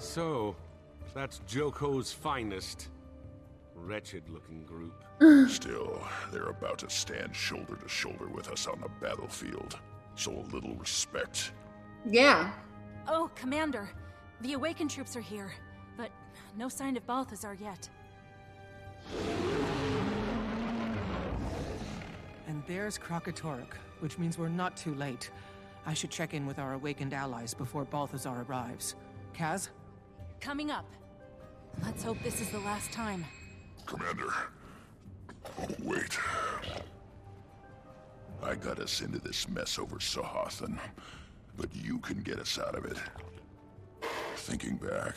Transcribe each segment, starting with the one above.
So, that's Joko's finest. Wretched-looking group. Still, they're about to stand shoulder to shoulder with us on the battlefield. So a little respect. Yeah. Oh, Commander. The Awakened troops are here, but no sign of Balthazar yet. And there's Krakatoruk, which means we're not too late. I should check in with our Awakened allies before Balthazar arrives. Kaz? Coming up. Let's hope this is the last time. Commander. Oh, wait. I got us into this mess over Sahothan, but you can get us out of it. Thinking back,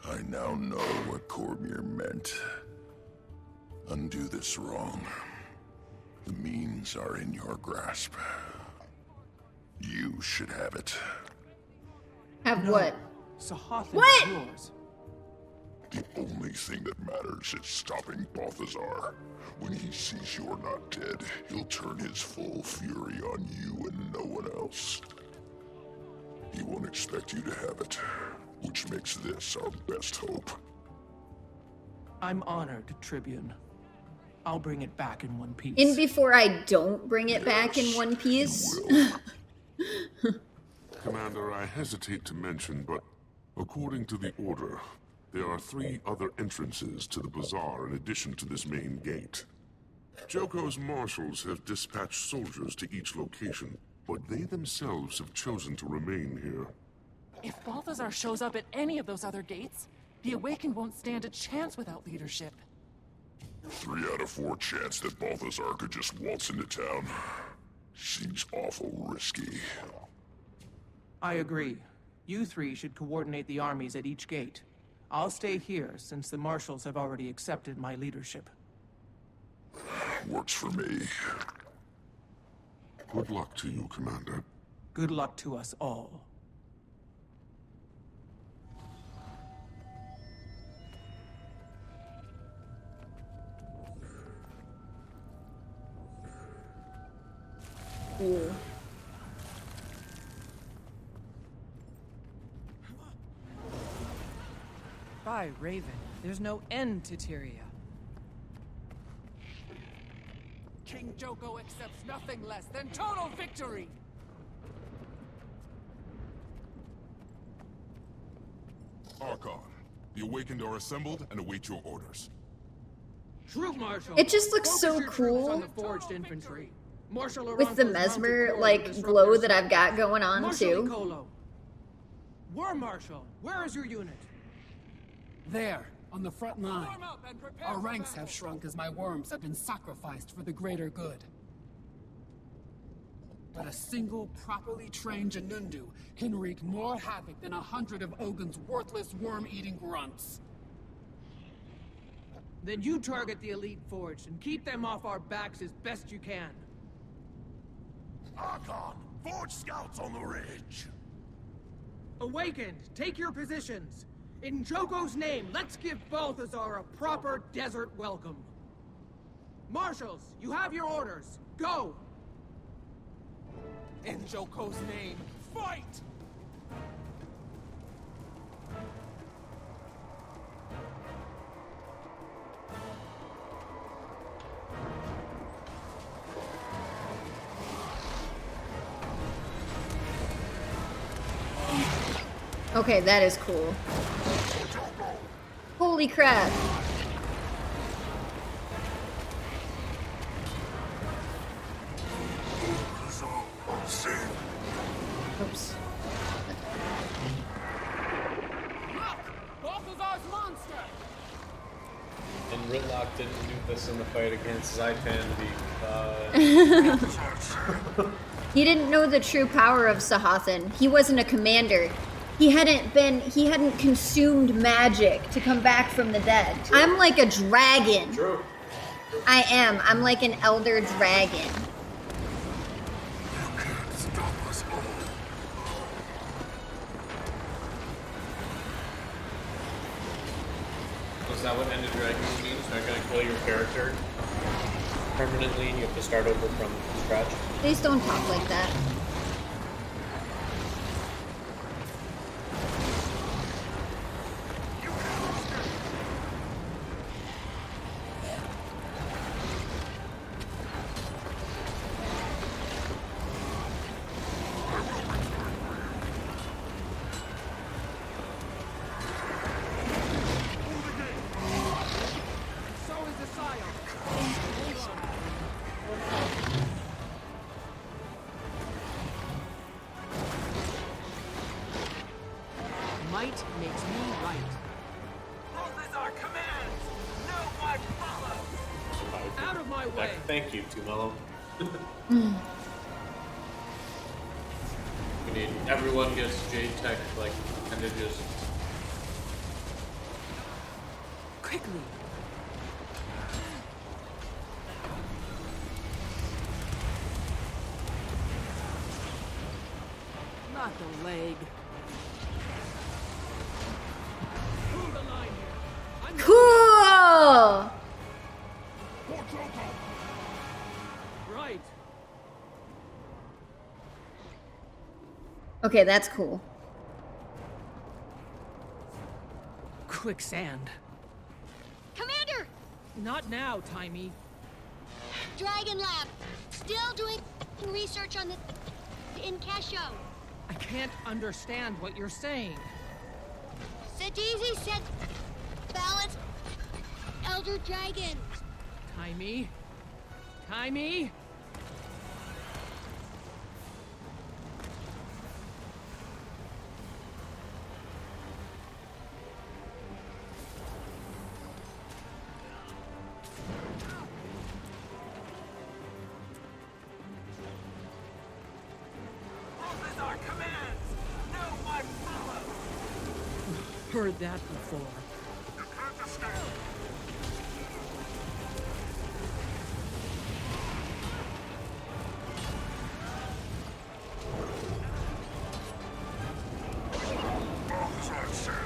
I now know what Cormyr meant. Undo this wrong. The means are in your grasp. You should have it. Have what? Sahothan What? is yours. The only thing that matters is stopping Balthazar. When he sees you're not dead, he'll turn his full fury on you and no one else. He won't expect you to have it, which makes this our best hope. I'm honored, Tribune. I'll bring it back in one piece. In before I don't bring it back in one piece. Commander, I hesitate to mention, but according to the Order, there are 3 other entrances to the bazaar in addition to this main gate. Joko's marshals have dispatched soldiers to each location, but they themselves have chosen to remain here. If Balthazar shows up at any of those other gates, the Awakened won't stand a chance without leadership. 3 out of 4 chance that Balthazar could just waltz into town. Seems awful risky. I agree. You 3 should coordinate the armies at each gate. I'll stay here, since the marshals have already accepted my leadership. Works for me. Good luck to you, Commander. Good luck to us all. Ooh. By Raven, there's no end to Tyria. King Joko accepts nothing less than total victory! Archon, the Awakened are assembled and await your orders. Troop Marshal! It just looks Focus so your troops cool on the forged infantry. Marshal with the Aranco's mesmer mounted like disrupt glow their that I've got going on Marshal too. Nicolo. War Marshal, where is your unit? There, on the front line. Form up and prepare Our for ranks battle. have shrunk as my worms have been sacrificed for the greater good. But a single, properly trained Janundu can wreak more havoc than 100 of Ogun's worthless worm-eating grunts. Then you target the elite forged and keep them off our backs as best you can. Archon, forge scouts on the ridge. Awakened, take your positions. In Joko's name, let's give Balthazar a proper desert welcome. Marshals, you have your orders. Go! In Joko's name, fight! Okay, that is cool. Holy crap. Oops. Look! Balthazar's monster! And Ritlock didn't do this in the fight against Zaitan because... He didn't know the true power of Sahothan. He wasn't a commander. He hadn't consumed magic to come back from the dead. I'm like a dragon. True. I am. I'm like an elder dragon. Is that what End of Dragon means? They're gonna kill your character permanently and you have to start over from scratch? Please don't talk like that. Might makes me right. Balthazar commands! No one follows! Out of my way! Thank you, Too Mellow. We need everyone gets Jade Tech, like, kind of just Quickly! Not the leg. Move the line here. I'm Cool! right. Okay, that's cool. Quicksand. Commander! Not now, Timey. Dragon Lab. Still doing research on the Incasho. I can't understand what you're saying. Sadizi said balance elder dragons. Timey? Timey? Balthazar commands! No one follows! Heard that before. You can't escape! Balthazar said,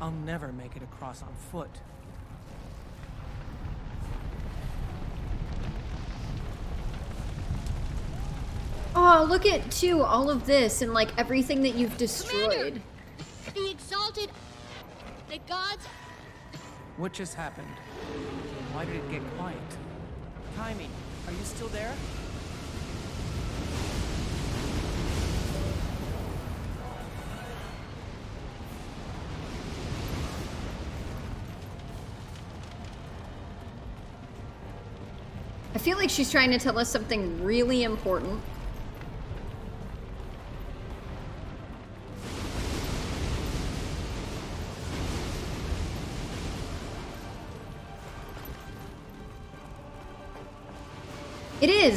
I'll never make it across on foot. Oh, look at, too, all of this and, like, everything that you've destroyed. Commander, the exalted, the gods. What just happened? Why did it get quiet? Timey, are you still there? I feel like she's trying to tell us something really important.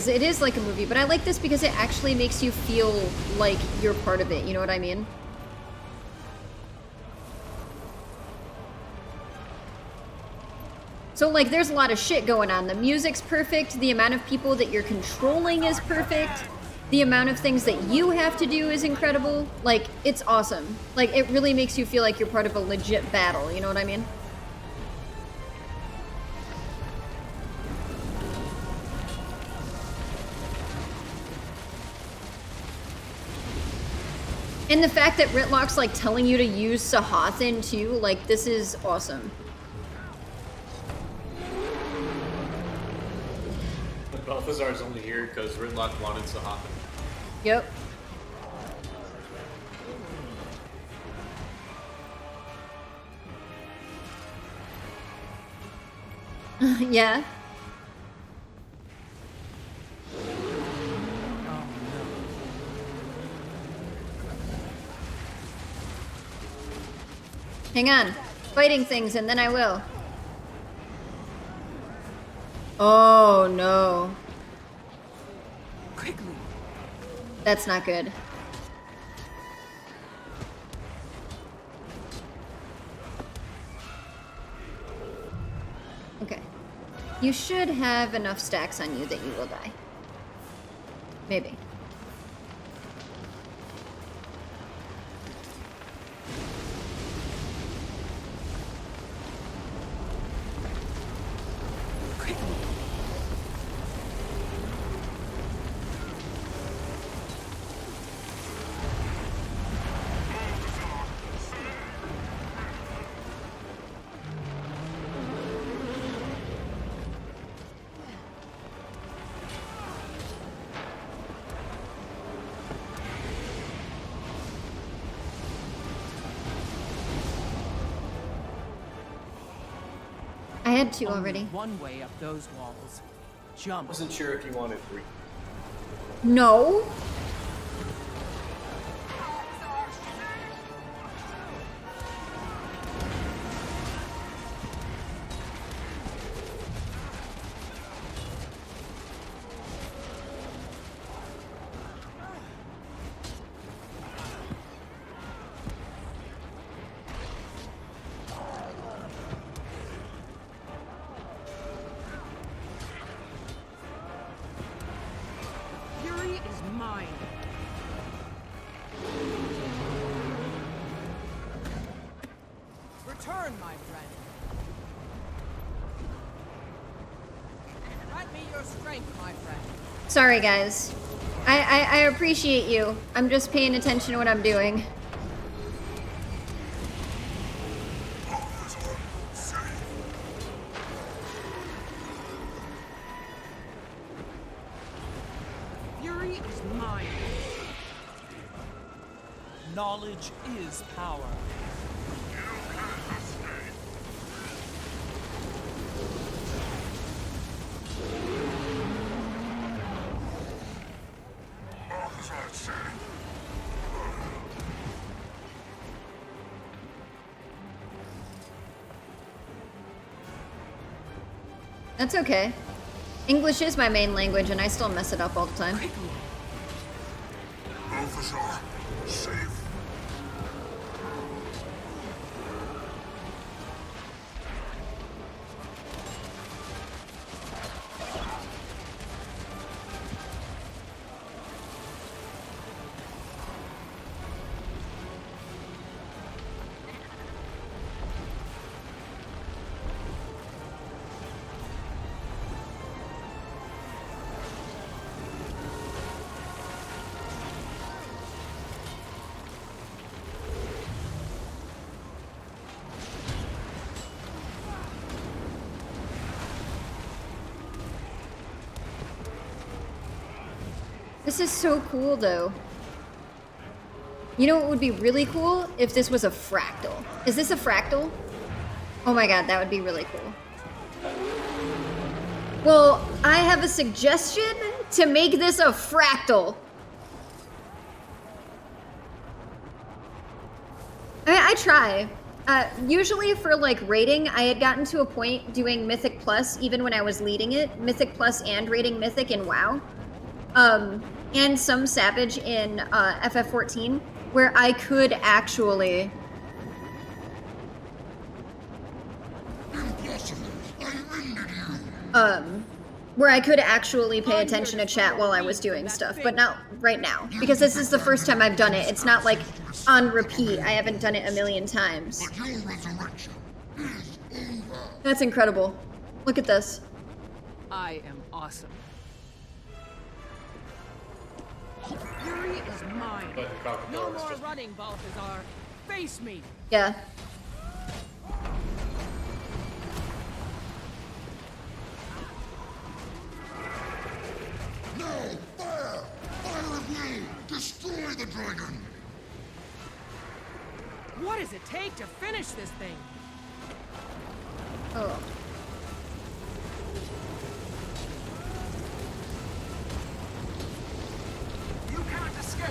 It is like a movie, but I like this because it actually makes you feel like you're part of it, you know what I mean? So, like, there's a lot of shit going on. The music's perfect, the amount of people that you're controlling is perfect, the amount of things that you have to do is incredible. Like, it's awesome. Like, it really makes you feel like you're part of a legit battle, you know what I mean? And the fact that Ritlock's, like, telling you to use Sahathan, too, like, this is awesome. Balthazar's only here because Ridlock wanted Sahathan. Yep. Yeah. Hang on. Fighting things and then I will. Oh no. Quickly. That's not good. Okay. You should have enough stacks on you that you will die. Maybe. had 2 Only already. one way up those walls. Jump. Wasn't sure if you wanted 3. No. Fury is mine. Return, my friend. Grant me your strength, my friend. Sorry, guys. I appreciate you. I'm just paying attention to what I'm doing. Fury is mine. Knowledge is power. That's okay. English is my main language, and I still mess it up all the time. Balthazar, safe. This is so cool, though. You know what would be really cool? If this was a fractal. Is this a fractal? Oh my god, that would be really cool. Well, I have a suggestion to make this a fractal. I try. Usually for like rating, I had gotten to a point doing Mythic Plus, even when I was leading it, Mythic Plus and rating Mythic in WoW. And some Savage in FF14, where I could actually... where I could actually pay attention to chat while I was doing stuff, but not right now, because this is the first time I've done it. It's not like on repeat. I haven't done it a million times. That's incredible. Look at this. I am awesome. Fury is mine. No more running, Balthazar. Face me. Yeah. No! Fire! Fire at will! Destroy the dragon! What does it take to finish this thing? Oh. You can't escape!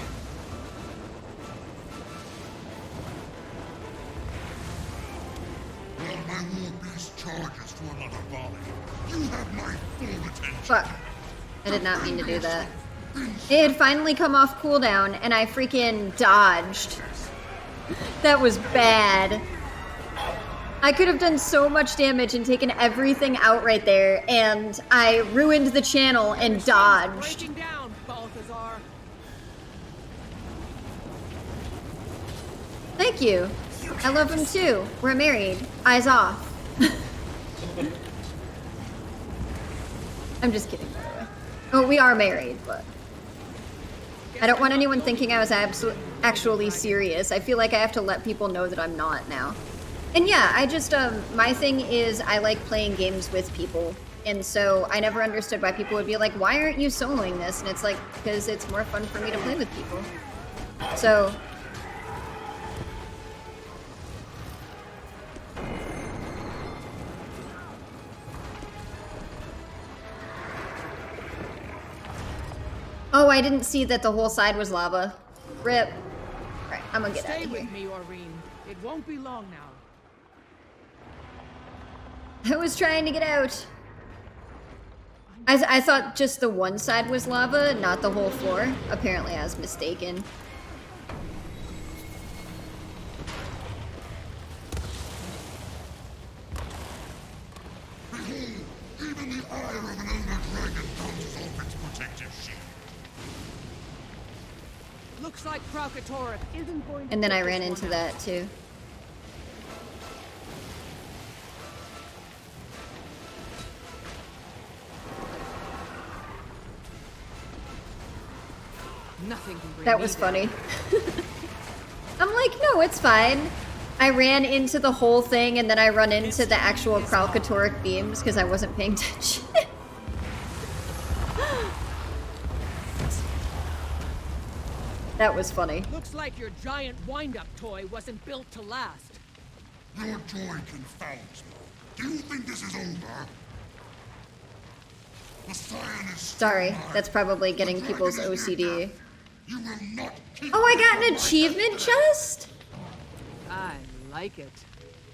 While my war beast charges to another volley, you have my full attention. Fuck. I did not mean to do that. It had finally come off cooldown, and I freaking dodged. That was bad. I could have done so much damage and taken everything out right there, and I ruined the channel and dodged. Breaking down, Balthazar. Thank you. I love him too. We're married. Eyes off. I'm just kidding, by the way. Oh, we are married, but... I don't want anyone thinking I was actually serious. I feel like I have to let people know that I'm not now. And yeah, I just, my thing is I like playing games with people. And so I never understood why people would be like, why aren't you soloing this? And it's like, because it's more fun for me to play with people. So... I didn't see that the whole side was lava. Rip. Alright, I'm gonna get out Stay of here. with me, Aurene. It won't be long now. I was trying to get out. I thought just the one side was lava, not the whole floor. Apparently I was mistaken. Behold, even the ire of an elder dragon bounces off its protective shield. Looks like Kralkatorrik isn't going to And then put I this ran one into out. that too. Nothing can bring That me was down. funny. I'm like, no, it's fine. I ran into the whole thing and then I run into the actual Kralkatorrik beams because I wasn't paying attention. That was funny. Looks like your giant wind-up toy wasn't built to last. Your joy confounds me. Do you think this is over? The Scion is Sorry, that's probably getting people's OCD. You will not keep Oh, I got an achievement chest? I like it.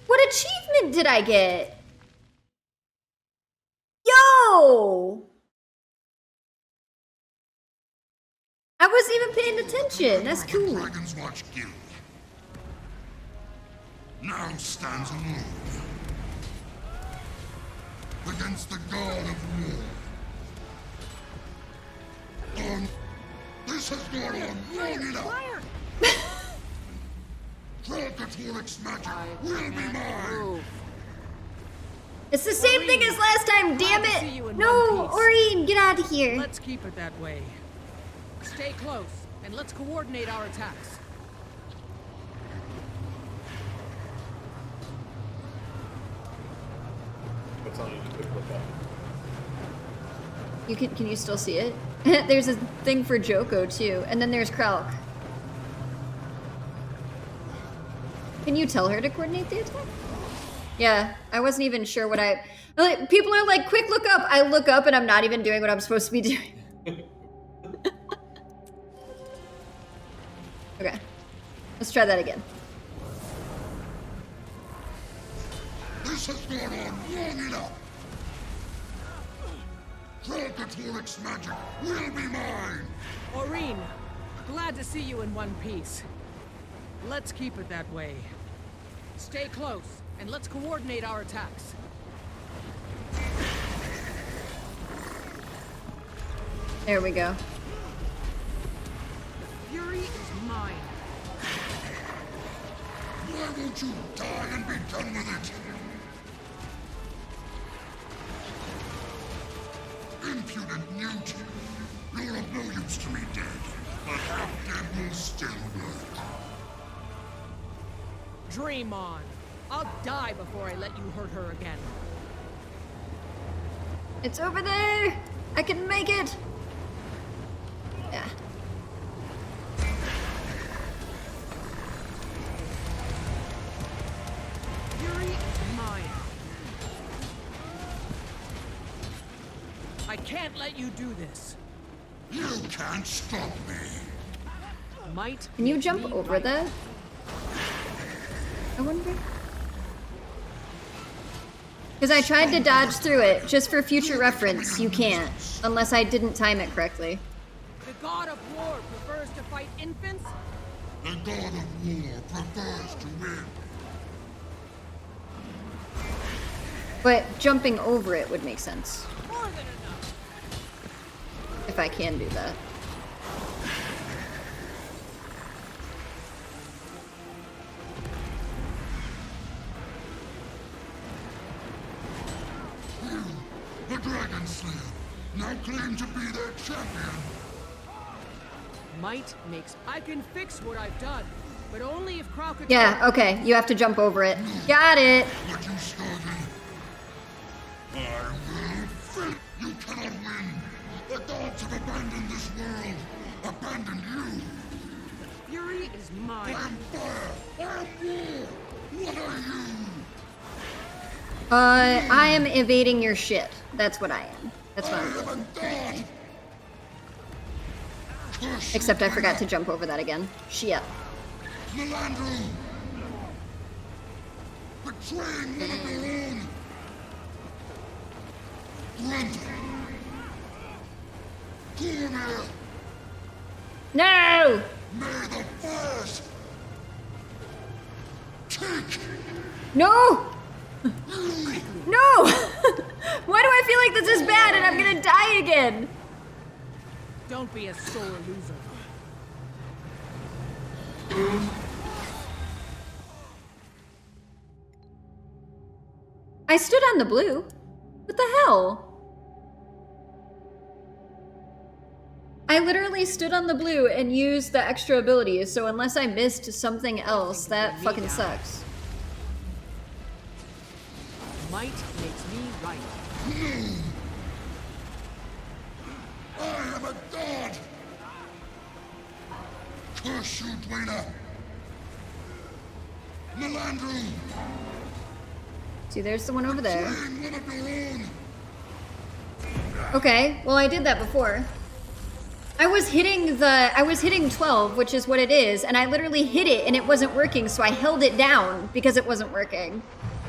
What achievement did I get? Yo! I wasn't even paying attention. That's cool. Dragon's Watch Guild. Now stands alone. Against the god of war. This has gone on long enough. Kralkatorrik's magic will be mine. It's the same thing as last time, damn Glad to see you it! in No, one piece. Aurene, get out of here. Let's keep it that way. Stay close, and let's coordinate our attacks. What's on you to quick look up? Can you still see it? There's a thing for Joko too, and then there's Kralk. Can you tell her to coordinate the attack? Yeah, I wasn't even sure what like, people are like, quick look up. I look up and I'm not even doing what I'm supposed to be doing. Okay, let's try that again. This has gone on long enough. Kralkatorrik's magic will be mine. Aurene, glad to see you in one piece. Let's keep it that way. Stay close, and let's coordinate our attacks. There we go. Fury is mine. Why won't you die and be done with it? Impudent newt. You're of no use to me dead, but half-dead will still work. Dream on. I'll die before I let you hurt her again. It's over there. I can make it. Yeah. Fury is mine. I can't let you do this. You can't stop me. Might. Can you jump over that? I wonder. Because I tried to dodge through it, just for future reference, you can't. Unless I didn't time it correctly. The god of war prefers to fight infants? The god of war prefers to win. But jumping over it would make sense. More than enough. If I can do that. You, the Dragon Slayer, now claim to be their champion. Might makes. I can fix what I've done, but only if Kralkatorrik. Yeah, okay, you have to jump over it. Got it! What you started, I will finish. You cannot win. The gods have abandoned this world, abandoned you. Fury is mine. I am fire. I am war. What are you? I am evading your shit. That's what I am. That's what I'm I am doing. a god. Except I forgot to jump over that again. Shit. Melandru! Betraying one of your own! Grunt! Cormir! No! May the Force take! No! No! Why do I feel like this is bad and I'm gonna die again? Don't be a sore loser. I stood on the blue. What the hell? I literally stood on the blue and used the extra abilities, so unless I missed something else, that fucking sucks. Might makes me right. I am a god! Curse you, Dwayna! Melandru! See, there's the one over there. Betraying one of your own! Okay, well I did that before. I was hitting 12, which is what it is, and I literally hit it and it wasn't working, so I held it down because it wasn't working.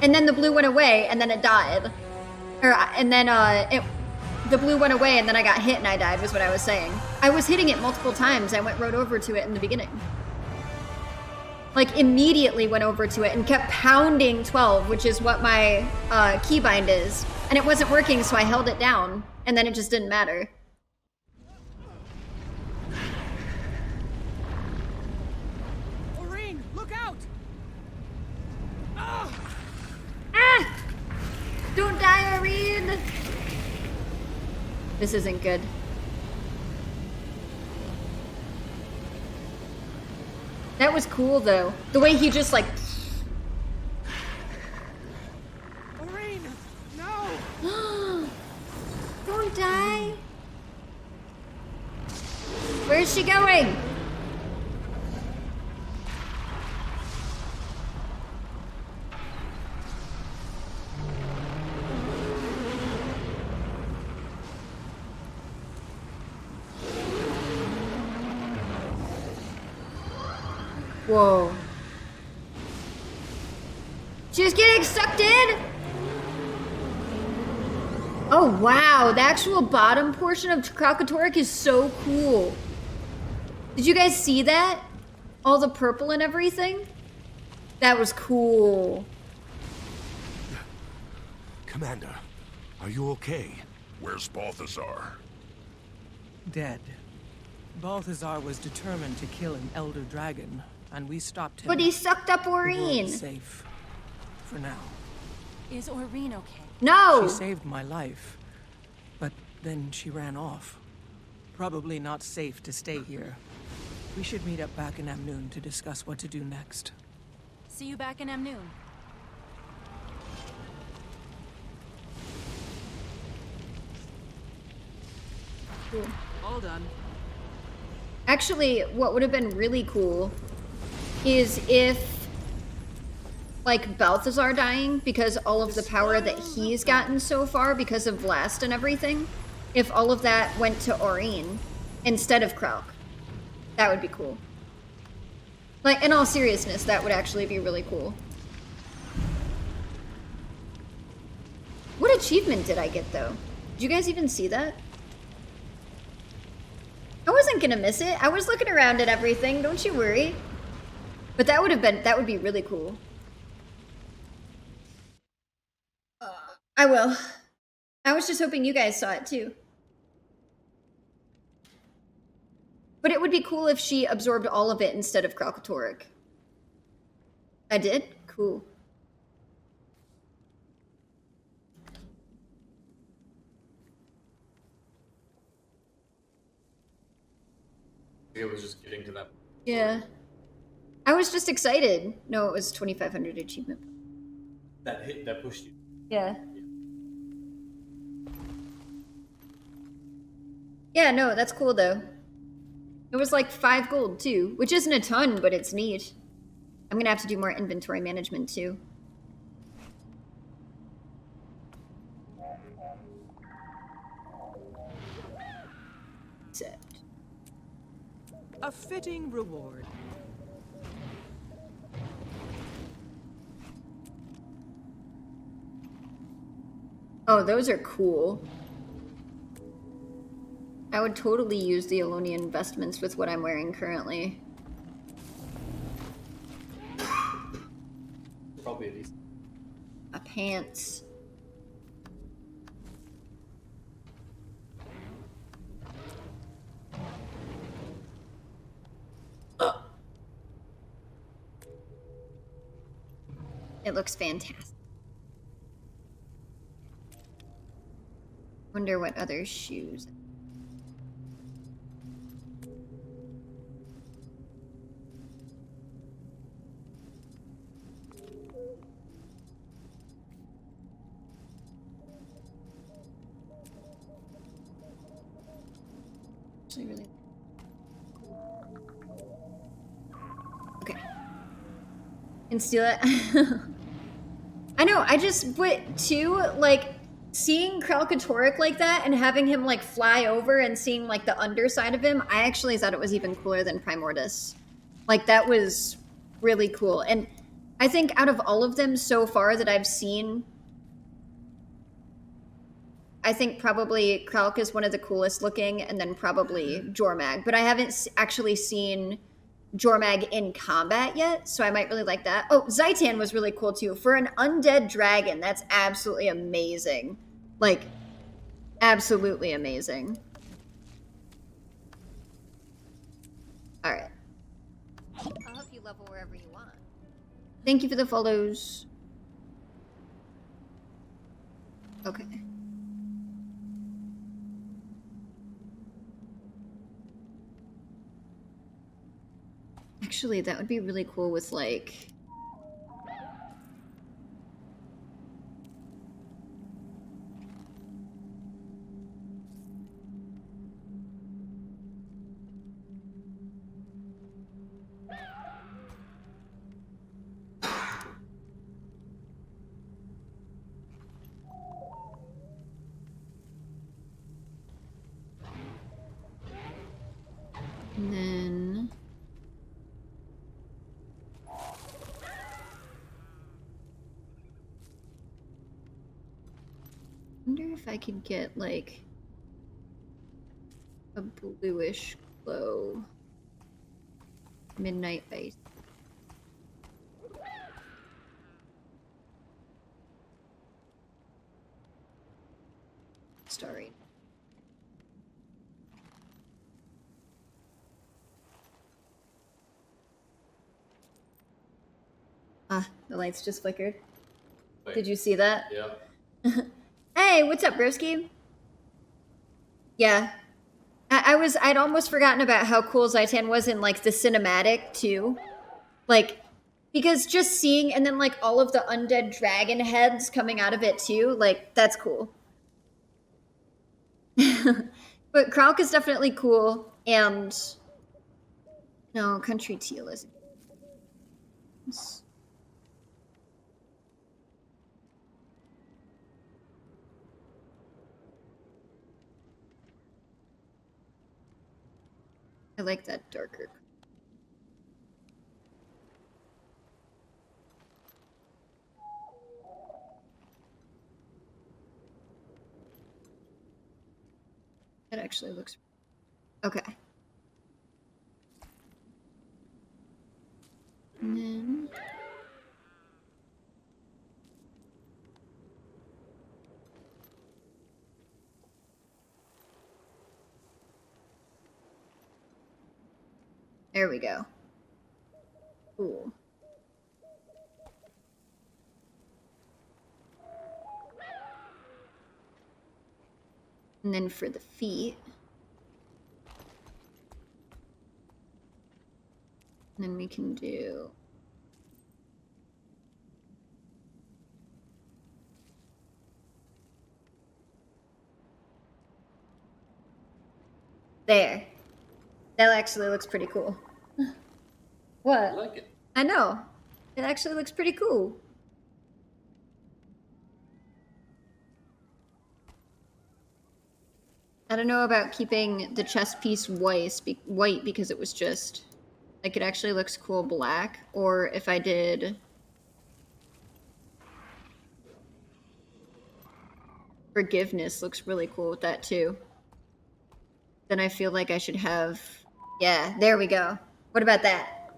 And then the blue went away and then it died. And then the blue went away and then I got hit and I died, was what I was saying. I was hitting it multiple times. I went right over to it in the beginning. Like immediately went over to it and kept pounding 12, which is what my keybind is. And it wasn't working, so I held it down and then it just didn't matter. Look out! Ah! Don't die, Irene! This isn't good. That was cool, though. The way he just, like... Irene! No! Don't die! Where's she going? Whoa. She's getting sucked in? Oh wow, the actual bottom portion of Kralkatorrik is so cool. Did you guys see that? All the purple and everything? That was cool. Commander, are you okay? Where's Balthazar? Dead. Balthazar was determined to kill an elder dragon, and we stopped him. But he sucked up The world Aurene. is safe. For now. Is Aurene okay? No! She saved my life, but then she ran off. Probably not safe to stay here. We should meet up back in Amnoon to discuss what to do next. See you back in Amnoon. Cool. All done. Actually, what would have been really cool is if, like, Balthazar dying, because all of the power that he's gotten so far because of Blast and everything, if all of that went to Aurene instead of Kralk. That would be cool. Like, in all seriousness, that would actually be really cool. What achievement did I get, though? Did you guys even see that? I wasn't gonna miss it. I was looking around at everything, don't you worry. But that would be really cool. I will. I was just hoping you guys saw it too. But it would be cool if she absorbed all of it instead of Kralkatorrik. I did? Cool. It was just getting to that. Yeah. I was just excited. No, it was 2,500 achievement. That pushed you. Yeah. Yeah, no, that's cool though. It was like 5 gold too, which isn't a ton, but it's neat. I'm gonna have to do more inventory management too. Except. A fitting reward. Oh, those are cool. I would totally use the Elonian investments with what I'm wearing currently. Probably these. A pants. It looks fantastic. Wonder what other shoes. Actually, really. Okay. Can steal it. I know. I just but too like seeing Kralkatorrik like that and having him like fly over and seeing like the underside of him. I actually thought it was even cooler than Primordus. Like that was really cool. And I think out of all of them so far that I've seen, I think probably Kralk is one of the coolest looking, and then probably Jormag. But I haven't actually seen Jormag in combat yet, so I might really like that. Oh, Zaitan was really cool too. For an undead dragon, that's absolutely amazing. Like, absolutely amazing. Alright. I'll help you level wherever you want. Thank you for the follows. Okay. Actually, that would be really cool with like... And then... I wonder if I could get like a bluish glow midnight ice. Starry. Ah, the lights just flickered. Wait. Did you see that? Yeah. Hey, what's up, broski? Yeah. I'd almost forgotten about how cool Zaitan was in, like, the cinematic, too. Like, because just seeing, and then, like, all of the undead dragon heads coming out of it, too, like, that's cool. But Kralk is definitely cool, and... No, Country Teal isn't. I like that darker. That actually looks... Okay. And then... There we go. Cool. And then for the feet. And then we can do... There. That actually looks pretty cool. What? I like it. I know. It actually looks pretty cool. I don't know about keeping the chest piece white because it was just, like, it actually looks cool black, or if I did forgiveness looks really cool with that too. Then I feel like I should have, yeah, there we go. What about that?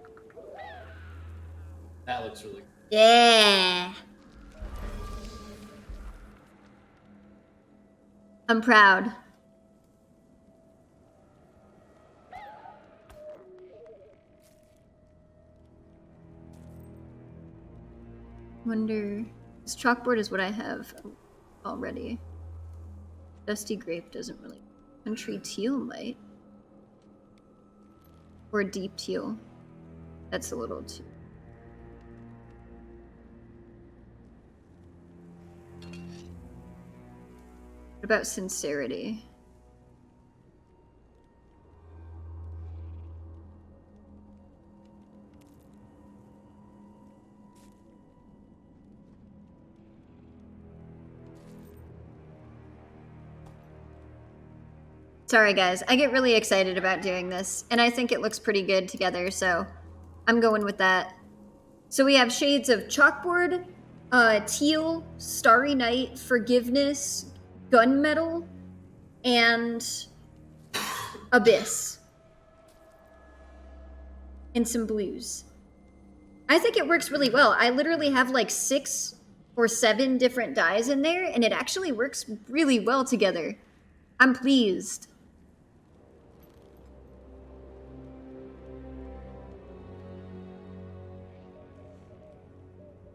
That looks really cool. Yeah. I'm proud. Wonder, this chalkboard is what I have already. Dusty grape doesn't really. Country teal might. Or deep teal. That's a little too. What about sincerity? Sorry guys, I get really excited about doing this, and I think it looks pretty good together, so I'm going with that. So we have shades of chalkboard, teal, starry night, forgiveness, gunmetal, and abyss. And some blues. I think it works really well. I literally have like 6 or 7 different dyes in there, and it actually works really well together. I'm pleased.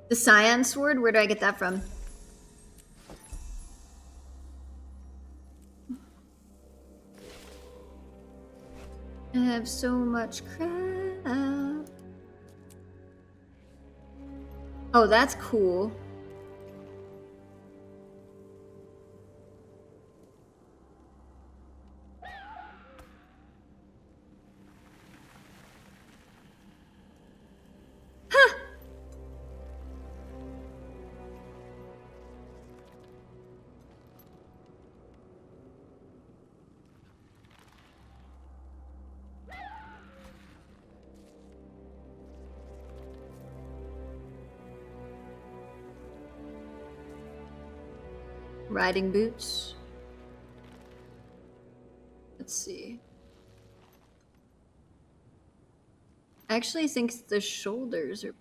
The Scion Sword, where do I get that from? I have so much crap. Oh, that's cool. Riding boots. Let's see. I actually think the shoulders are...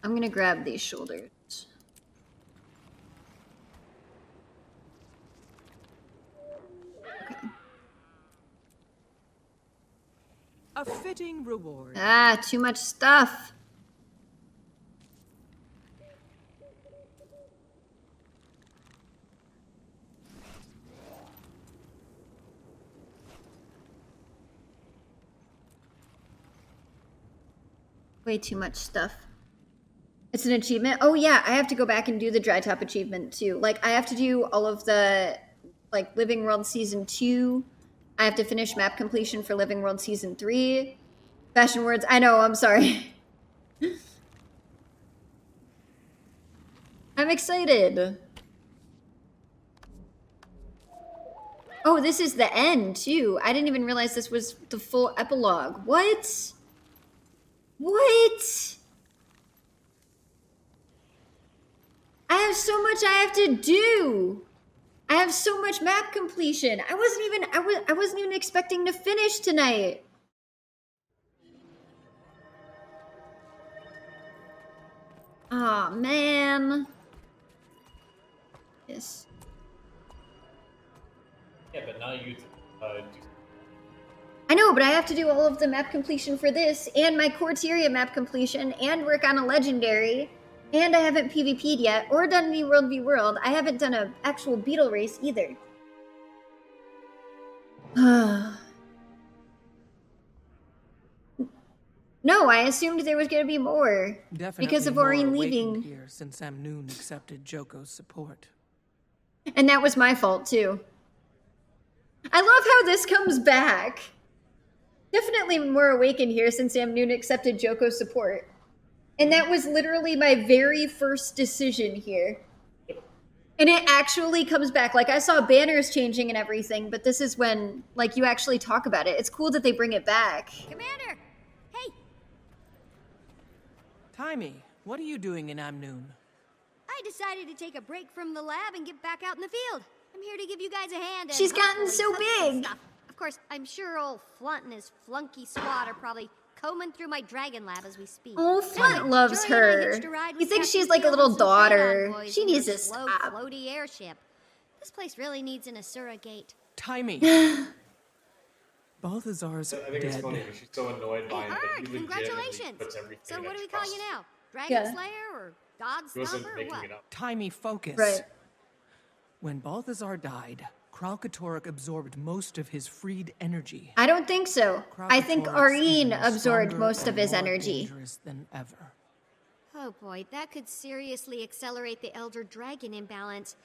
I'm gonna grab these shoulders. Okay. A fitting reward. Ah, too much stuff. Way too much stuff. It's an achievement. Oh yeah, I have to go back and do the dry top achievement too. Like I have to do all of the like Living World Season 2. I have to finish map completion for Living World Season 3. Fashion words. I know, I'm sorry. I'm excited. Oh, this is the end too. I didn't even realize this was the full epilogue. What? What? I have so much I have to do. I have so much map completion. I wasn't even expecting to finish tonight. Aw, oh, man. Yes. Yeah, but now you do. I know, but I have to do all of the map completion for this, and my Corteria map completion, and work on a legendary, and I haven't PvP'd yet, or done any World v World. I haven't done an actual beetle race either. No, I assumed there was going to be more. Definitely because of more Aurene awakened leaving. here since Amnoon accepted Joko's support. And that was my fault, too. I love how this comes back. Definitely more awakened here since Amnoon accepted Joko's support. And that was literally my very first decision here. And it actually comes back. Like, I saw banners changing and everything, but this is when, like, you actually talk about it. It's cool that they bring it back. Commander! Hey! Taimi, what are you doing in Amnoon? I decided to take a break from the lab and get back out in the field. I'm here to give you guys a hand. And She's gotten hopefully so cook some big. stuff. Of course, I'm sure old Flunt and his flunky squad are probably combing through my dragon lab as we speak. Oh, Flunt loves Jory and I her. hitched a ride He with thinks Captain she's like a Keel little and some trade daughter. envoys She in needs their to slow, stop. floaty airship. This place really needs an Asura gate. Taimi. Balthazar's I think it's dead. funny because she's so annoyed by him that he legitimately Congratulations! puts everything So in what do we his call trust. you now? Dragon Yeah. Slayer or God He wasn't Stomper or making what? it up. Taimi, focus. Right. When Balthazar died, Kralkatorrik absorbed most of his freed energy. I don't think so. I think Kralkatorrik's Areen even absorbed stronger most of and his more energy. dangerous than ever. Oh boy, that could seriously accelerate the Elder Dragon imbalance.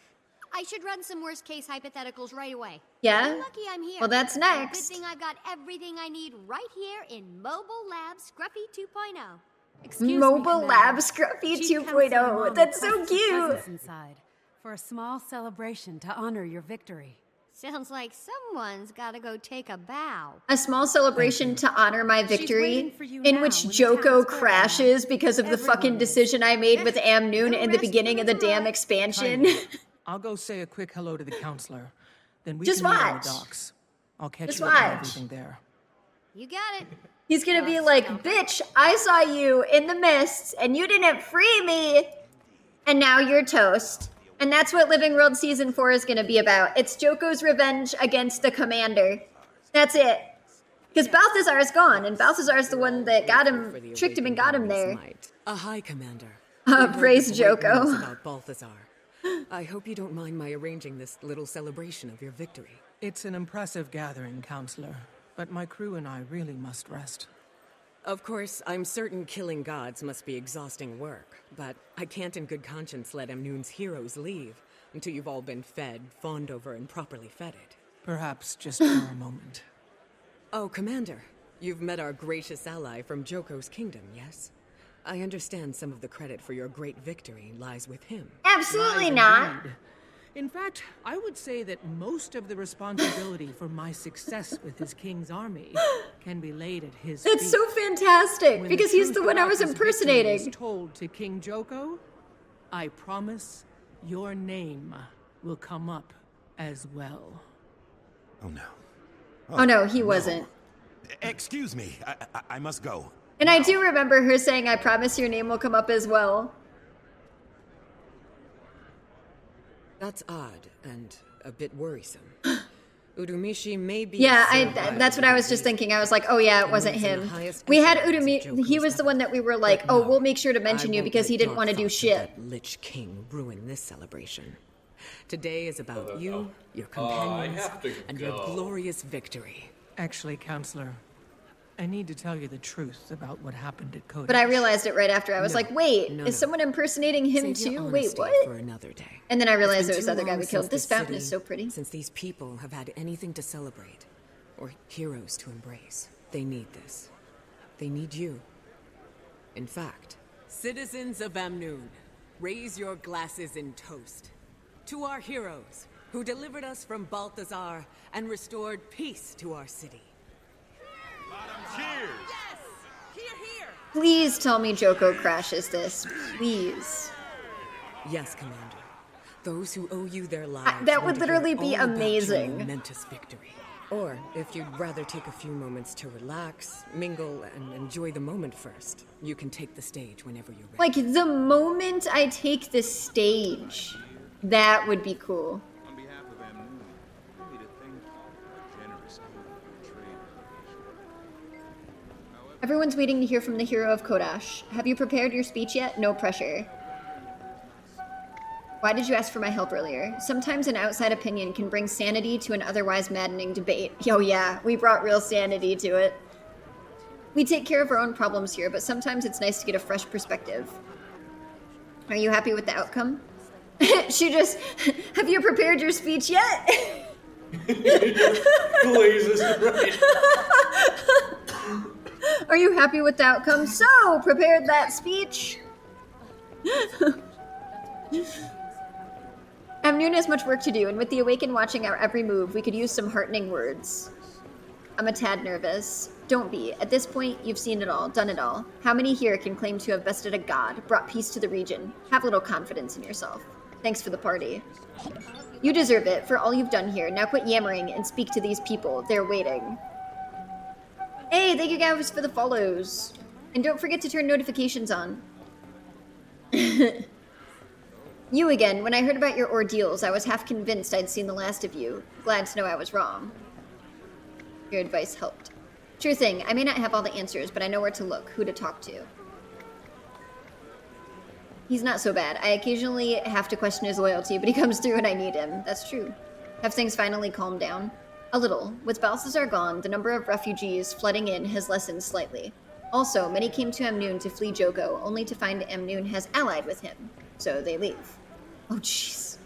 I should run some worst case hypotheticals right away. Yeah? You're lucky I'm here. Well, that's And a next. Good thing I've got everything I need right here in Mobile Lab Scruffy 2.0. Excuse Mobile me, Lab Commander. Scruffy Chief 2.0. Counsel Mom That's so requests your cute. presence inside for a small celebration to honor your victory. Sounds like someone's gotta go take a bow. A small celebration to honor my victory, waiting for you in now which in the Joko town square. crashes because of the Everyone fucking is. decision I made with Amnoon No in the rest beginning for of the the damn right. expansion. Taimi, I'll go say a quick hello to the counselor. Then we Just can meet on watch. the docks. I'll catch Just you up on watch. everything there. You got it. He's gonna be God like, Stomper. bitch, I saw you in the mists and you didn't free me, and now you're toast. And that's what Living World Season 4 is gonna be about. It's Joko's revenge against the commander. That's it. Because Balthazar is gone, and Balthazar is the one that got him, tricked him and got him there. Hi, Commander. We heard Praise the great Joko. news about Balthazar. I hope you don't mind my arranging this little celebration of your victory. It's an impressive gathering, Counselor, but my crew and I really must rest. Of course, I'm certain killing gods must be exhausting work, but I can't in good conscience let Amnoon's heroes leave until you've all been fed, fawned over, and properly feted. Perhaps just for a moment. Oh, Commander, you've met our gracious ally from Joko's kingdom, yes? I understand some of the credit for your great victory lies with him. Absolutely Lies not. indeed. In fact, I would say that most of the responsibility for my success with his king's army can be laid at his feet. That's so fantastic, When because he's the truth one I about was his victory impersonating. is told to King Joko, I promise your name will come up as well. Oh no. Oh no, he wasn't. Excuse me. I must go. And I do remember her saying, I promise your name will come up as well. That's odd and a bit worrisome. Urumishi may be. Yeah, that's what I was just thinking. I was like, oh yeah, it wasn't him. We had Urumi, he was the one that we were like, oh, we'll make sure to mention you because he didn't want to do shit. Lich King ruin this celebration. Today is about you, your companions, and your glorious victory. Actually, Counselor, I need to tell you the truth about what happened at Kodesh. But I realized it right after. I was No, like, wait, no, is no. someone impersonating him Save your too? Wait, honesty what? for another day. And then I realized It's it been was the too other guy long we killed. since This fountain is so pretty. Since these people have had anything to celebrate, or heroes to embrace, they need this. They need you. In fact, citizens of Amnoon, raise your glasses in toast to our heroes who delivered us from Balthazar and restored peace to our city. Cheers! Yes! Here, here! Please tell me Joko crashes this. Please. Yes, Commander. Those who owe you their lives. That would want to hear literally be all about your amazing. momentous victory. Or if you'd rather take a few moments to relax, mingle, and enjoy the moment first, you can take the stage whenever you're ready. Like, the moment I take the stage, that would be cool. On behalf of Amnoon, we need to thank you for your generous trade. Everyone's waiting to hear from the hero of Kodash. Have you prepared your speech yet? No pressure. Why did you ask for my help earlier? Sometimes an outside opinion can bring sanity to an otherwise maddening debate. Yo, yeah, we brought real sanity to it. We take care of our own problems here, but sometimes it's nice to get a fresh perspective. Are you happy with the outcome? She just, have you prepared your speech yet? Blazes right. Are you happy with the outcome? So, prepared that speech? Amnoon has much work to do, and with the Awakened watching our every move, we could use some heartening words. I'm a tad nervous. Don't be. At this point, you've seen it all, done it all. How many here can claim to have bested a god, brought peace to the region? Have a little confidence in yourself. Thanks for the party. You deserve it for all you've done here. Now quit yammering and speak to these people. They're waiting. Hey, thank you guys for the follows. And don't forget to turn notifications on. You again. When I heard about your ordeals, I was half convinced I'd seen the last of you. Glad to know I was wrong. Your advice helped. Sure thing. I may not have all the answers, but I know where to look, who to talk to. He's not so bad. I occasionally have to question his loyalty, but he comes through when I need him. That's true. Have things finally calmed down? A little. With Balthazar gone, the number of refugees flooding in has lessened slightly. Also, many came to Amnoon to flee Joko, only to find Amnoon has allied with him. So they leave. Oh, jeez.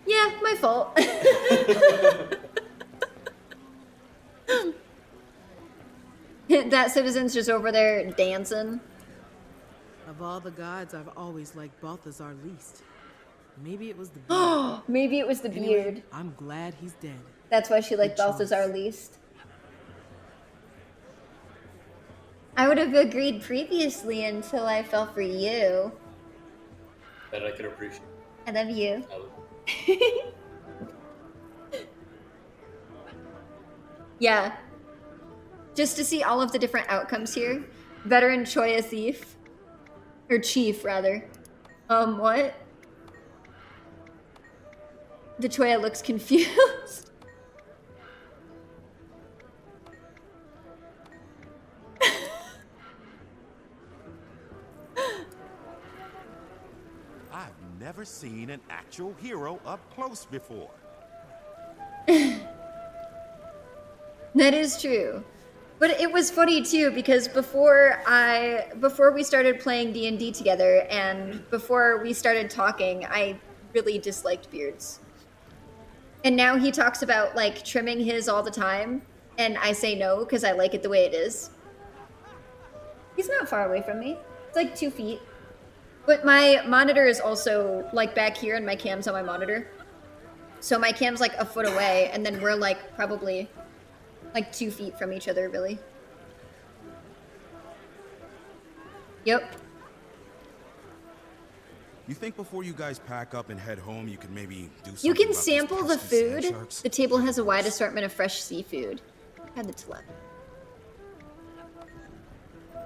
Yeah, my fault. That citizen's just over there dancing. Of all the gods, I've always liked Balthazar least. Maybe it was the beard. Maybe it was the Anyway, beard. I'm glad he's dead. That's why she liked Balthazar least. I would have agreed previously until I fell for you. That I could appreciate. I love you. Yeah. Just to see all of the different outcomes here. Veteran Choya Thief. Or Chief, rather. What? The Choya looks confused. I've never seen an actual hero up close before. That is true. But it was funny too, because before we started playing D&D together and before we started talking, I really disliked beards. And now he talks about like trimming his all the time, and I say no because I like it the way it is. He's not far away from me. It's like 2 feet. But my monitor is also like back here, and my cam's on my monitor. So my cam's like a foot away, and then we're like probably like 2 feet from each other, really. Yep. You think before you guys pack up and head home, you could maybe do something? You can about those sample the pesky sand food. sharks? The table has a wide assortment of fresh seafood. Had the tele.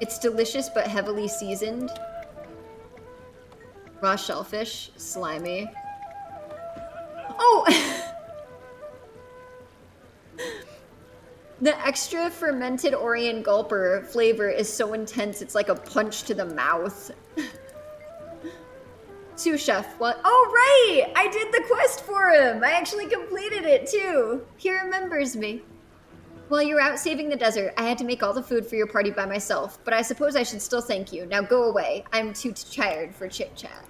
It's delicious but heavily seasoned. Raw shellfish, slimy. Oh! The extra fermented Orient gulper flavor is so intense, it's like a punch to the mouth. Sous chef, what? Oh, right! I did the quest for him! I actually completed it, too! He remembers me. While you were out saving the desert, I had to make all the food for your party by myself, but I suppose I should still thank you. Now go away. I'm too tired for chit-chat.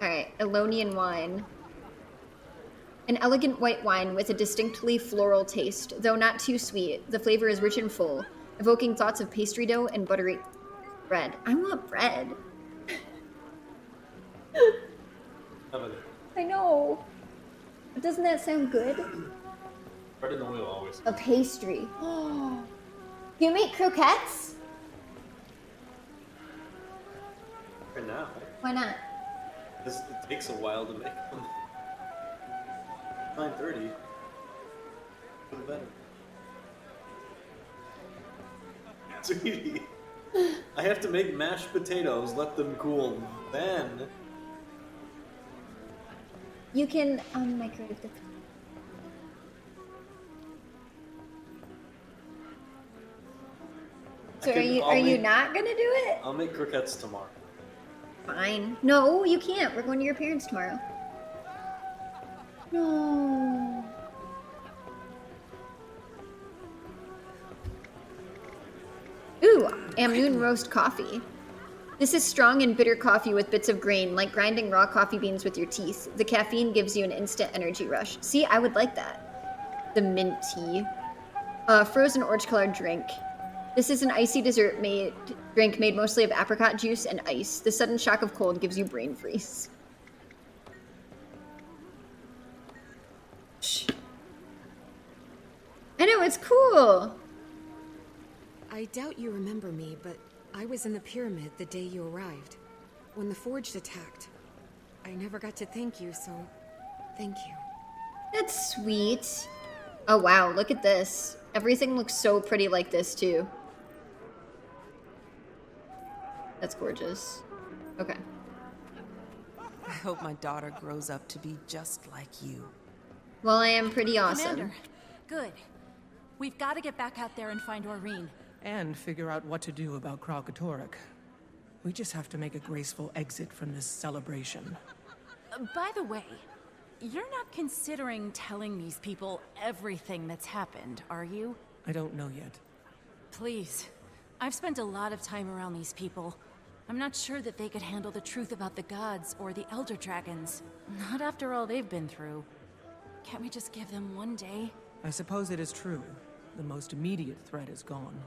Alright, Elonian wine. An elegant white wine with a distinctly floral taste, though not too sweet. The flavor is rich and full, evoking thoughts of pastry dough and buttery bread. I want bread. I know. But doesn't that sound good? Bread and oil always. A pastry. Oh. Do you make croquettes? For now. Why not? It takes a while to make them. 9:30. Go to bed. Sweetie. I have to make mashed potatoes, let them cool, then... You can microwave the... So are you not gonna do it? I'll make croquettes tomorrow. Fine. No, you can't. We're going to your parents tomorrow. No. Ooh, Amnoon roast coffee. This is strong and bitter coffee with bits of grain, like grinding raw coffee beans with your teeth. The caffeine gives you an instant energy rush. See, I would like that. The mint tea. Frozen orange-colored drink. This is an icy drink made mostly of apricot juice and ice. The sudden shock of cold gives you brain freeze. Shh. I know, it's cool. I doubt you remember me, but I was in the pyramid the day you arrived. When the Forged attacked. I never got to thank you, so thank you. That's sweet. Oh wow, look at this. Everything looks so pretty like this too. That's gorgeous. Okay. I hope my daughter grows up to be just like you. Well, I am pretty awesome. Commander, good. We've got to get back out there and find Aurene. And figure out what to do about Kralkatorrik. We just have to make a graceful exit from this celebration. By the way, you're not considering telling these people everything that's happened, are you? I don't know yet. Please. I've spent a lot of time around these people. I'm not sure that they could handle the truth about the gods or the Elder Dragons. Not after all they've been through. Can't we just give them one day? I suppose it is true. The most immediate threat is gone.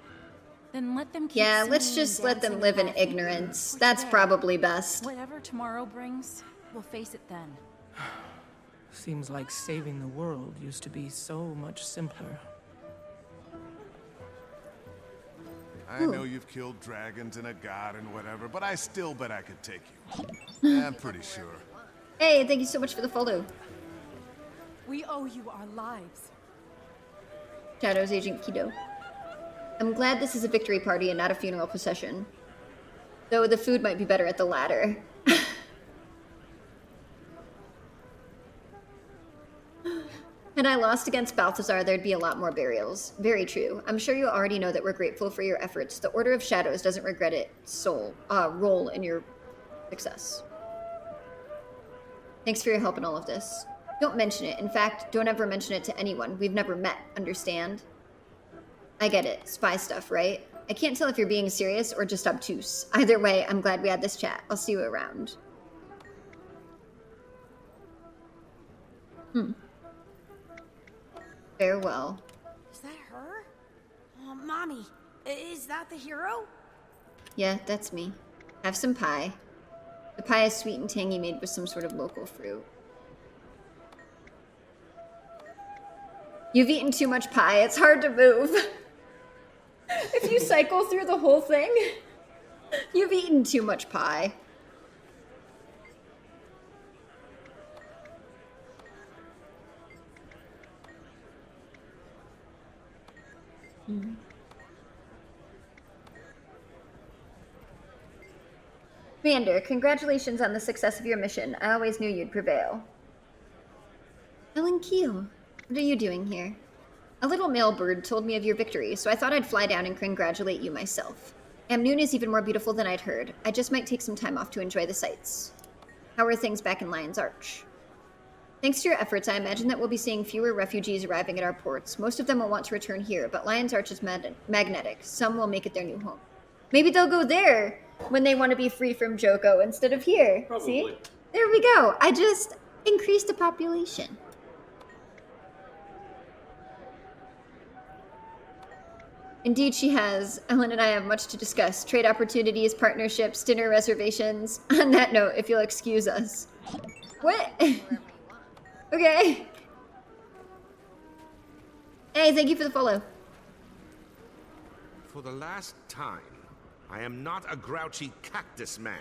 Then let them keep Yeah, let's singing just and let them dancing live in and laughing. ignorance. That's probably best. Whatever tomorrow brings, we'll face it then. Seems like saving the world used to be so much simpler. I know you've killed dragons and a god and whatever, but I still bet I could take you. I'm pretty sure. Hey, thank you so much for the follow. We owe you our lives. Shadows Agent Kido. I'm glad this is a victory party and not a funeral procession. Though the food might be better at the latter. Had I lost against Balthazar, there'd be a lot more burials. Very true. I'm sure you already know that we're grateful for your efforts. The Order of Shadows doesn't regret its role in your success. Thanks for your help in all of this. Don't mention it. In fact, don't ever mention it to anyone. We've never met, understand? I get it. Spy stuff, right? I can't tell if you're being serious or just obtuse. Either way, I'm glad we had this chat. I'll see you around. Farewell. Is that her? Oh, Mommy, is that the hero? Yeah, that's me. Have some pie. The pie is sweet and tangy, made with some sort of local fruit. You've eaten too much pie. It's hard to move. If you cycle through the whole thing, you've eaten too much pie. Commander, congratulations on the success of your mission. I always knew you'd prevail. Ellen Keel, what are you doing here? A little male bird told me of your victory, so I thought I'd fly down and congratulate you myself. Amnoon is even more beautiful than I'd heard. I just might take some time off to enjoy the sights. How are things back in Lion's Arch? Thanks to your efforts, I imagine that we'll be seeing fewer refugees arriving at our ports. Most of them will want to return here, but Lion's Arch is magnetic. Some will make it their new home. Maybe they'll go there when they want to be free from Joko instead of here. Probably. See? There we go. I just increased the population. Indeed, she has. Ellen and I have much to discuss. Trade opportunities, partnerships, dinner reservations. On that note, if you'll excuse us. What? Okay. Hey, thank you for the follow. For the last time, I am not a grouchy cactus man,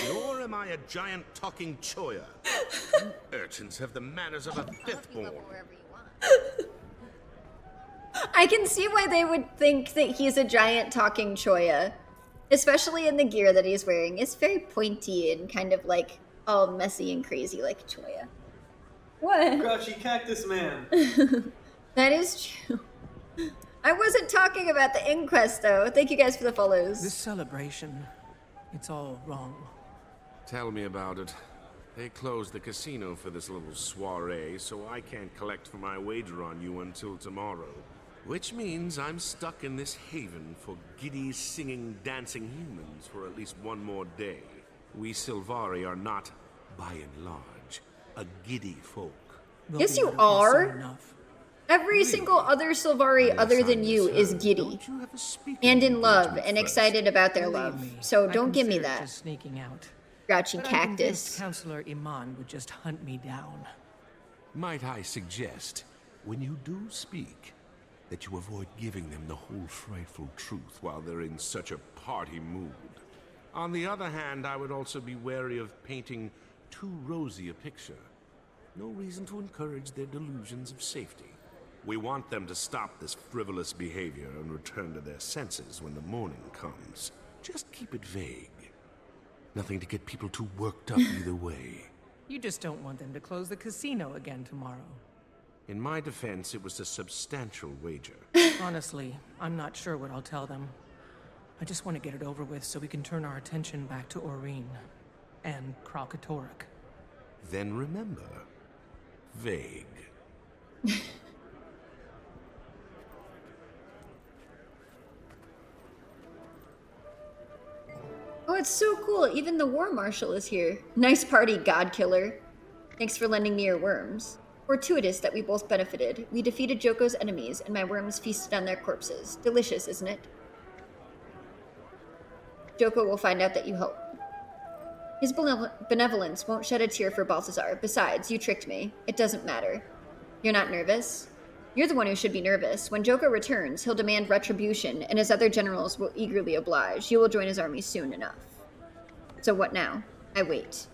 nor am I a giant talking choya. You urchins have the manners of a fifth-born. I can see why they would think that he's a giant talking choya. Especially in the gear that he's wearing. It's very pointy and kind of like all messy and crazy like choya. What? Grouchy cactus man. That is true. I wasn't talking about the inquest, though. Thank you guys for the follows. This celebration, it's all wrong. Tell me about it. They closed the casino for this little soiree, so I can't collect for my wager on you until tomorrow. Which means I'm stuck in this haven for giddy, singing, dancing humans for at least one more day. We Sylvari are not, by and large, a giddy folk. Yes, you are. Every single other Sylvari other than you is giddy. And in love, and excited about their love. So don't give me that. Just sneaking out. Grouchy But I'm convinced cactus. Counselor Iman would just hunt me down. Might I suggest, when you do speak, that you avoid giving them the whole frightful truth while they're in such a party mood. On the other hand, I would also be wary of painting too rosy a picture. No reason to encourage their delusions of safety. We want them to stop this frivolous behavior and return to their senses when the morning comes. Just keep it vague. Nothing to get people too worked up either way. You just don't want them to close the casino again tomorrow. In my defense, it was a substantial wager. Honestly, I'm not sure what I'll tell them. I just want to get it over with so we can turn our attention back to Aurene and Kralkatorrik. Then remember, vague. Oh, it's so cool. Even the War Marshal is here. Nice party, God Killer. Thanks for lending me your worms. Fortuitous that we both benefited. We defeated Joko's enemies, and my worms feasted on their corpses. Delicious, isn't it? Joko will find out that you help. His benevolence won't shed a tear for Balthazar. Besides, you tricked me. It doesn't matter. You're not nervous? You're the one who should be nervous. When Joko returns, he'll demand retribution, and his other generals will eagerly oblige. You will join his army soon enough. So what now? I wait.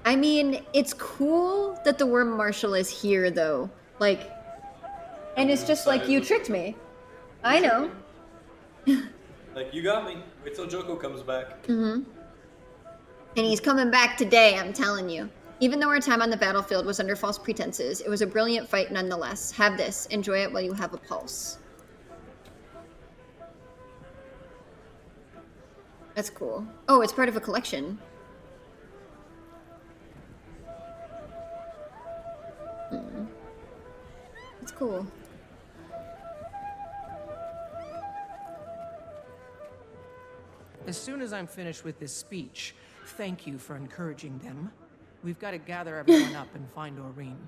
I mean, it's cool that the Worm Marshal is here, though. Like, and it's just like, you tricked me. I know. Like, you got me. Wait till Joko comes back. Mm-hmm. And he's coming back today, I'm telling you. Even though our time on the battlefield was under false pretenses, it was a brilliant fight nonetheless. Have this. Enjoy it while you have a pulse. That's cool. Oh, it's part of a collection. That's cool. As soon as I'm finished with this speech, thank you for encouraging them. We've got to gather everyone up and find Aurene.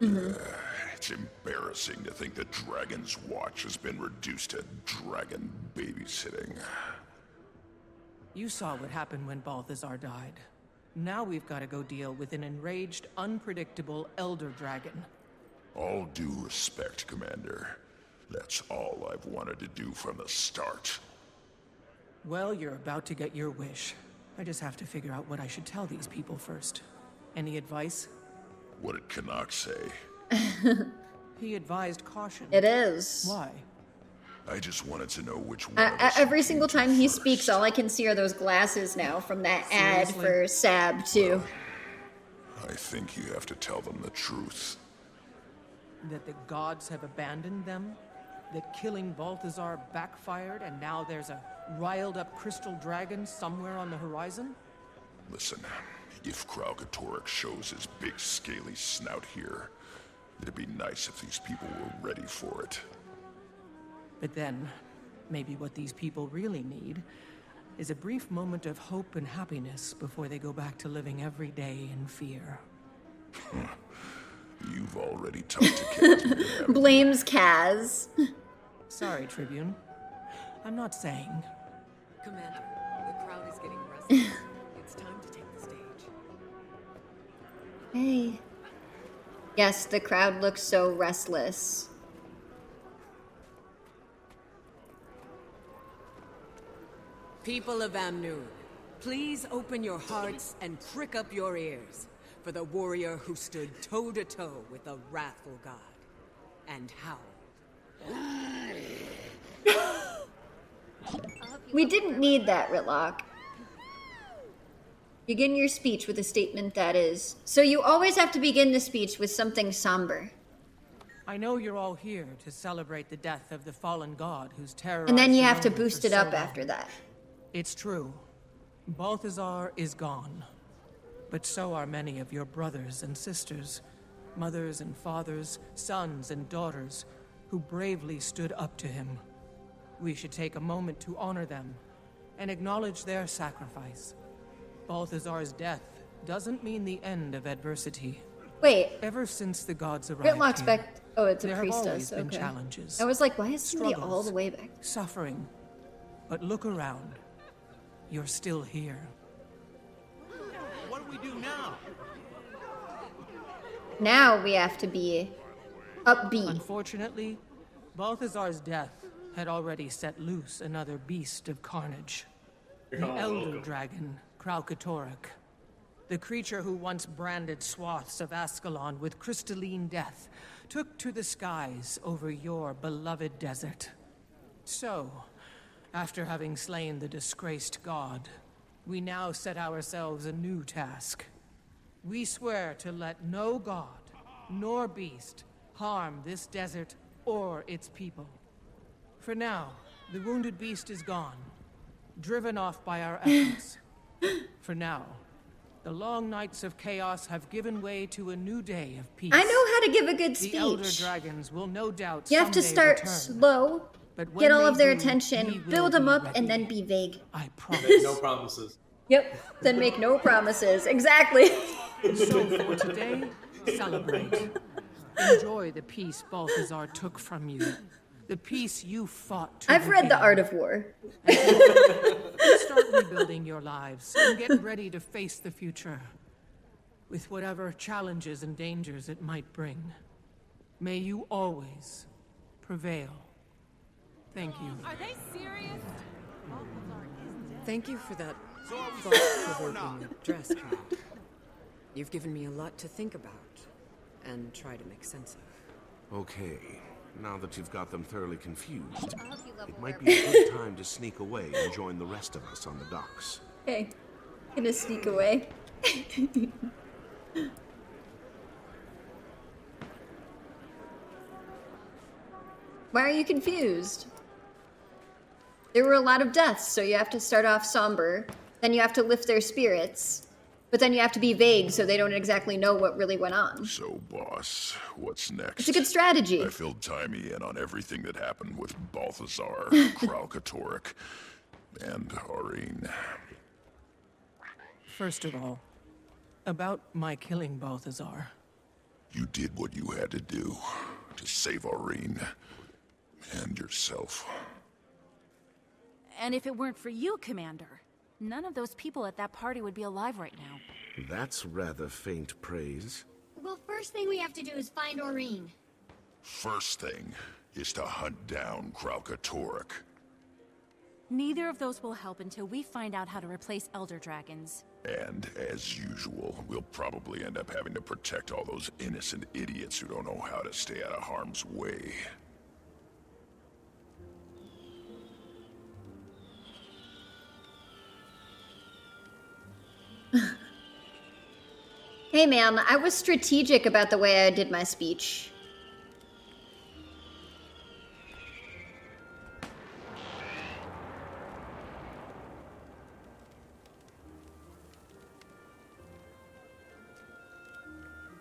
It's embarrassing to think that Dragon's Watch has been reduced to dragon babysitting. You saw what happened when Balthazar died. Now we've got to go deal with an enraged, unpredictable Elder Dragon. All due respect, Commander. That's all I've wanted to do from the start. Well, you're about to get your wish. I just have to figure out what I should tell these people first. Any advice? What did Canuck say? He advised caution. It is. Why? I just wanted to know which one. Every single time he speaks, all I can see are those glasses now from that ad for Sab, too. I think you have to tell them the truth. That the gods have abandoned them? That killing Balthazar backfired and now there's a riled-up crystal dragon somewhere on the horizon? Listen, if Kralkatorrik shows his big scaly snout here, it'd be nice if these people were ready for it. But then, maybe what these people really need is a brief moment of hope and happiness before they go back to living every day in fear. You've already talked to Kaz. Blames Kaz. Sorry, Tribune. I'm not saying. Commander, the crowd is getting restless. It's time to take the stage. Hey. Yes, the crowd looks so restless. People of Amnoon, please open your hearts and prick up your ears for the warrior who stood toe-to-toe with the wrathful god, and howled. We didn't need that, Ritlock. Begin your speech with a statement that is... So you always have to begin the speech with something somber. I know you're all here to celebrate the death of the fallen god who's terrorized. And then you have to the realm boost for it so up long. after that. It's true. Balthazar is gone. But so are many of your brothers and sisters, mothers and fathers, sons and daughters, who bravely stood up to him. We should take a moment to honor them and acknowledge their sacrifice. Balthazar's death doesn't mean the end of adversity. Wait. Ever since the gods arrived Gridlock's here, back. Oh, it's a there have always priestess. been Okay. challenges. I was like, why is somebody all struggles, the way back? Suffering. But look around. You're still here. What do we do now? Now we have to be upbeat. Unfortunately, Balthazar's death had already set loose another beast of carnage. The Elder Dragon, Kralkatorok. The creature who once branded swaths of Ascalon with crystalline death took to the skies over your beloved desert. So, after having slain the disgraced god, we now set ourselves a new task. We swear to let no god, nor beast, harm this desert or its people. For now, the wounded beast is gone, driven off by our efforts. For now, the long nights of chaos have given way to a new day of peace. I know how to give a good speech. The Elder Dragons will no doubt You have to someday start return. slow, But when get all they of their do, attention, we will build them be up, ready. and then be vague. I Make no promises. Yep, then make no promises. Exactly. So for today, celebrate. Enjoy the peace Balthazar took from you. The peace you fought to I've read The regain. Art of War. Start rebuilding your lives and get ready to face the future. With whatever challenges and dangers it might bring. May you always prevail. Thank you. Are they serious? Thank you for that thought-provoking address, Cal. You've given me a lot to think about and try to make sense of. Okay, now that you've got them thoroughly confused, it might be a good time to sneak away and join the rest of us on the docks. Okay, gonna sneak away. Why are you confused? There were a lot of deaths, so you have to start off somber. Then you have to lift their spirits. But then you have to be vague so they don't exactly know what really went on. So, boss, what's next? It's a good strategy. I filled Timey in on everything that happened with Balthazar, Kralkatorok, and Aurene. First of all, about my killing Balthazar. You did what you had to do to save Aurene and yourself. And if it weren't for you, Commander, none of those people at that party would be alive right now. That's rather faint praise. Well, first thing we have to do is find Aurene. First thing is to hunt down Kralkatorok. Neither of those will help until we find out how to replace Elder Dragons. And, as usual, we'll probably end up having to protect all those innocent idiots who don't know how to stay out of harm's way. Hey man, I was strategic about the way I did my speech.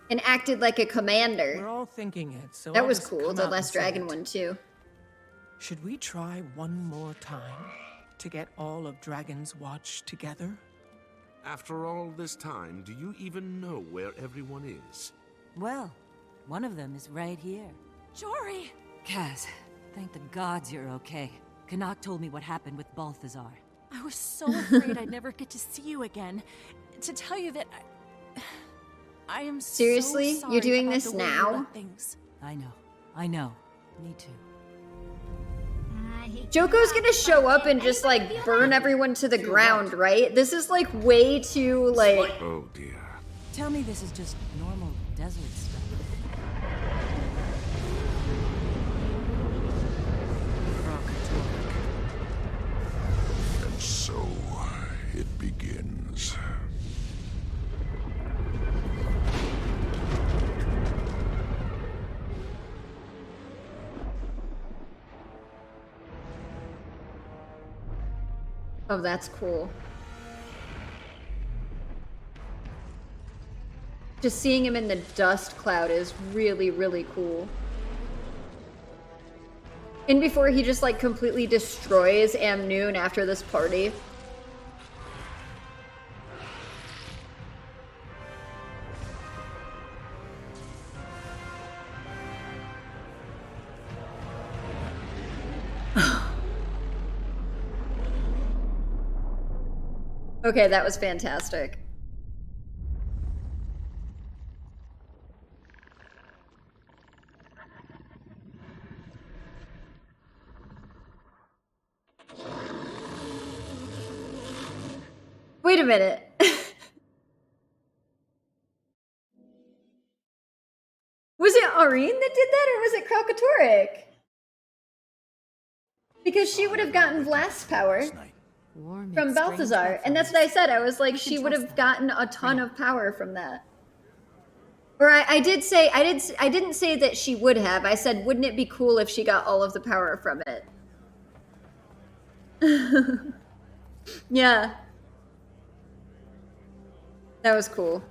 And acted like a commander. We're all thinking it, so That I'll was just cool, come the out Last and say Dragon it. one too. Should we try one more time to get all of Dragon's Watch together? After all this time, do you even know where everyone is? Well, one of them is right here. Jory! Kaz, thank the gods you're okay. Canuck told me what happened with Balthazar. I was so afraid I'd never get to see you again. To tell you that I am Seriously? so sorry You're doing about this the way you now? let things. I know. Me too. Joko's gonna show up and just like burn everyone to the ground, right? This is like way too like... Oh dear. Tell me this is just normal desert stuff. And so, it begins. Oh, that's cool. Just seeing him in the dust cloud is really, really cool. And before he just like completely destroys Amnoon after this party. Okay, that was fantastic. Wait a minute. Was it Aurene that did that, or was it Kralkatorrik? Because she would have gotten blast power from Balthazar, and that's what I said. I was like, she would have gotten a ton of power from that. Or I didn't say that she would have. I said, wouldn't it be cool if she got all of the power from it? Yeah. That was cool.